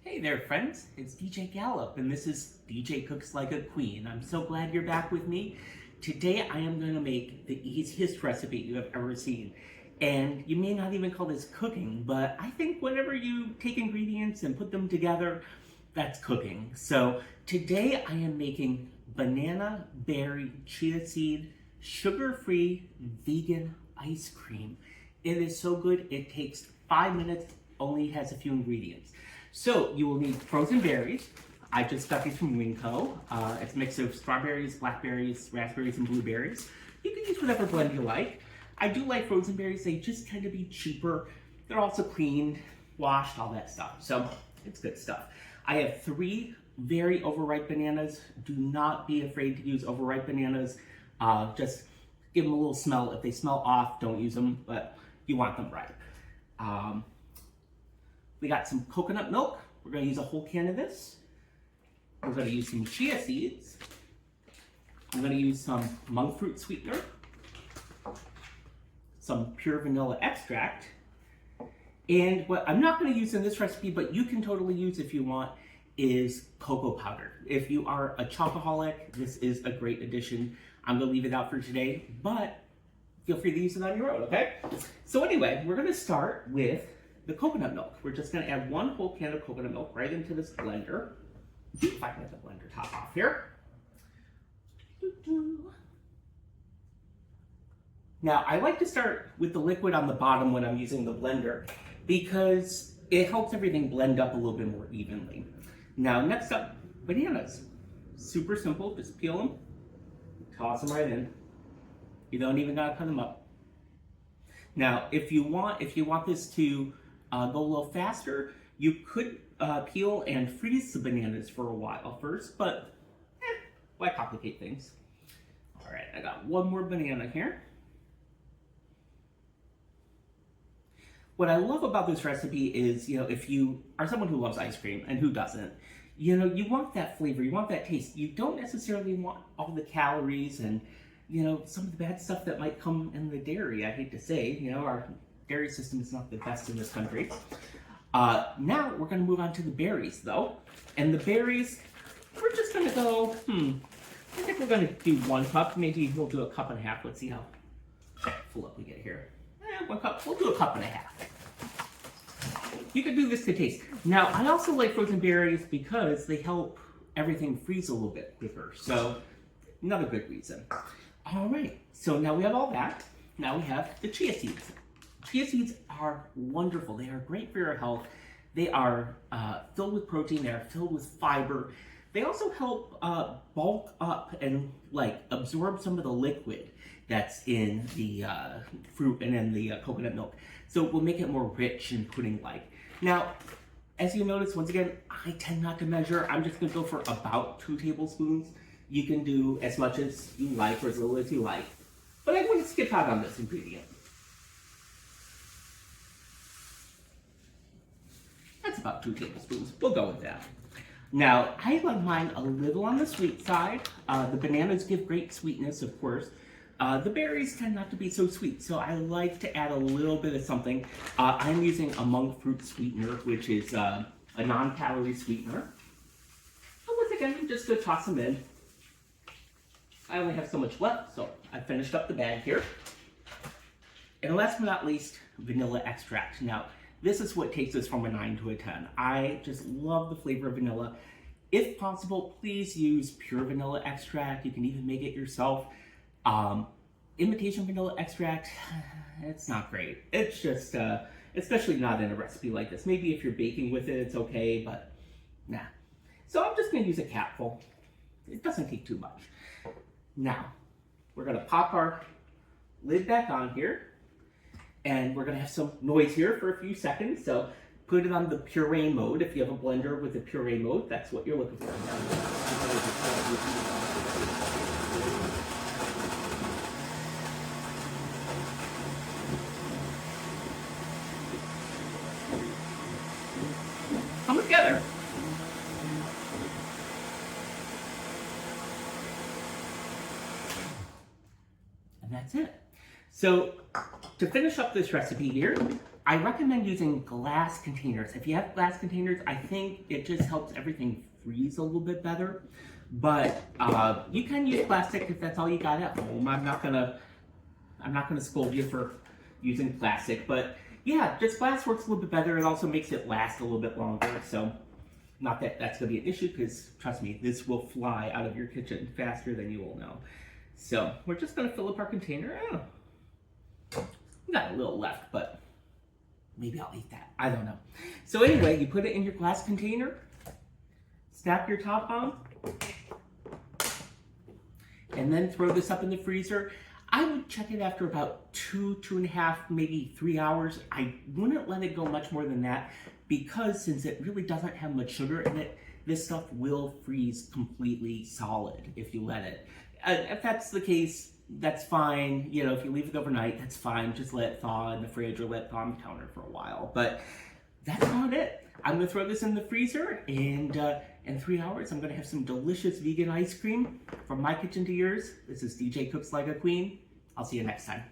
Hey there, friends. It's DJ Gallup, and this is DJ Cooks Like a Queen. I'm so glad you're back with me. Today, I am going to make the easiest recipe you have ever seen. And you may not even call this cooking, but I think whenever you take ingredients and put them together, that's cooking. So today, I am making banana berry chia seed sugar-free vegan ice cream. It is so good, it takes 5 minutes, only has a few ingredients. So you will need frozen berries. I just got these from Winco. It's a mix of strawberries, blackberries, raspberries, and blueberries. You can use whatever blend you like. I do like frozen berries. They just tend to be cheaper. They're also cleaned, washed, all that stuff. So it's good stuff. I have 3 very overripe bananas. Do not be afraid to use overripe bananas. Just give them a little smell. If they smell off, don't use them, but you want them ripe. We got some coconut milk. We're going to use a whole can of this. We're going to use some chia seeds. I'm going to use some monk fruit sweetener, some pure vanilla extract, and what I'm not going to use in this recipe, but you can totally use if you want, is cocoa powder. If you are a chocoholic, this is a great addition. I'm going to leave it out for today, but feel free to use it on your own, okay? So anyway, we're going to start with the coconut milk. We're just going to add 1 whole can of coconut milk right into this blender. If I can get the blender top off here. Now, I like to start with the liquid on the bottom when I'm using the blender because it helps everything blend up a little bit more evenly. Now, next up, bananas. Super simple, just peel them, toss them right in. You don't even gotta cut them up. Now, if you want this to go a little faster, you could peel and freeze the bananas for a while first, but why complicate things? All right, I got 1 more banana here. What I love about this recipe is, if you are someone who loves ice cream, and who doesn't, you want that flavor, you want that taste. You don't necessarily want all the calories and, some of the bad stuff that might come in the dairy. I hate to say, our dairy system is not the best in this country. Now we're going to move on to the berries, though. And the berries, we're just going to go, I think we're going to do 1 cup. Maybe we'll do a cup and a half. Let's see how full up we get here. 1 cup. We'll do a cup and a half. You can do this to taste. Now, I also like frozen berries because they help everything freeze a little bit quicker. So, another good reason. All right. So now we have all that. Now we have the chia seeds. Chia seeds are wonderful. They are great for your health. They are filled with protein. They are filled with fiber. They also help bulk up and absorb some of the liquid that's in the fruit and in the coconut milk. So it will make it more rich and pudding-like. Now, as you notice, once again, I tend not to measure. I'm just going to go for about 2 tablespoons. You can do as much as you like or as little as you like. But I'm going to skip out on this ingredient. That's about 2 tablespoons. We'll go with that. Now, I like mine a little on the sweet side. The bananas give great sweetness, of course. The berries tend not to be so sweet, so I like to add a little bit of something. I'm using a monk fruit sweetener, which is a non-calorie sweetener. And once again, I'm just going to toss them in. I only have so much left, so I finished up the bag here. And last but not least, vanilla extract. Now, this is what takes this from a 9 to a 10. I just love the flavor of vanilla. If possible, please use pure vanilla extract. You can even make it yourself. Imitation vanilla extract, it's not great. It's just, especially not in a recipe like this. Maybe if you're baking with it, it's okay, but nah. So I'm just going to use a capful. It doesn't take too much. Now, we're going to pop our lid back on here, and we're going to have some noise here for a few seconds. So put it on the puree mode. If you have a blender with a puree mode, that's what you're looking for. Come together. And that's it. So to finish up this recipe here, I recommend using glass containers. If you have glass containers, I think it just helps everything freeze a little bit better. But you can use plastic if that's all you got at home. I'm not gonna scold you for using plastic, but yeah, just glass works a little bit better. It also makes it last a little bit longer. So not that that's gonna be an issue, because trust me, this will fly out of your kitchen faster than you will know. So we're just gonna fill up our container. We got a little left, but maybe I'll eat that. I don't know. So anyway, you put it in your glass container, snap your top on, and then throw this up in the freezer. I would check it after about 2.5, maybe 3 hours. I wouldn't let it go much more than that, because since it really doesn't have much sugar in it, this stuff will freeze completely solid if you let it. If that's the case, that's fine. You know, if you leave it overnight, that's fine. Just let it thaw in the fridge or let it thaw on the counter for a while. But that's about it. I'm gonna throw this in the freezer, and in 3 hours, I'm gonna have some delicious vegan ice cream. From my kitchen to yours, this is DJ Cooks Like a Queen. I'll see you next time.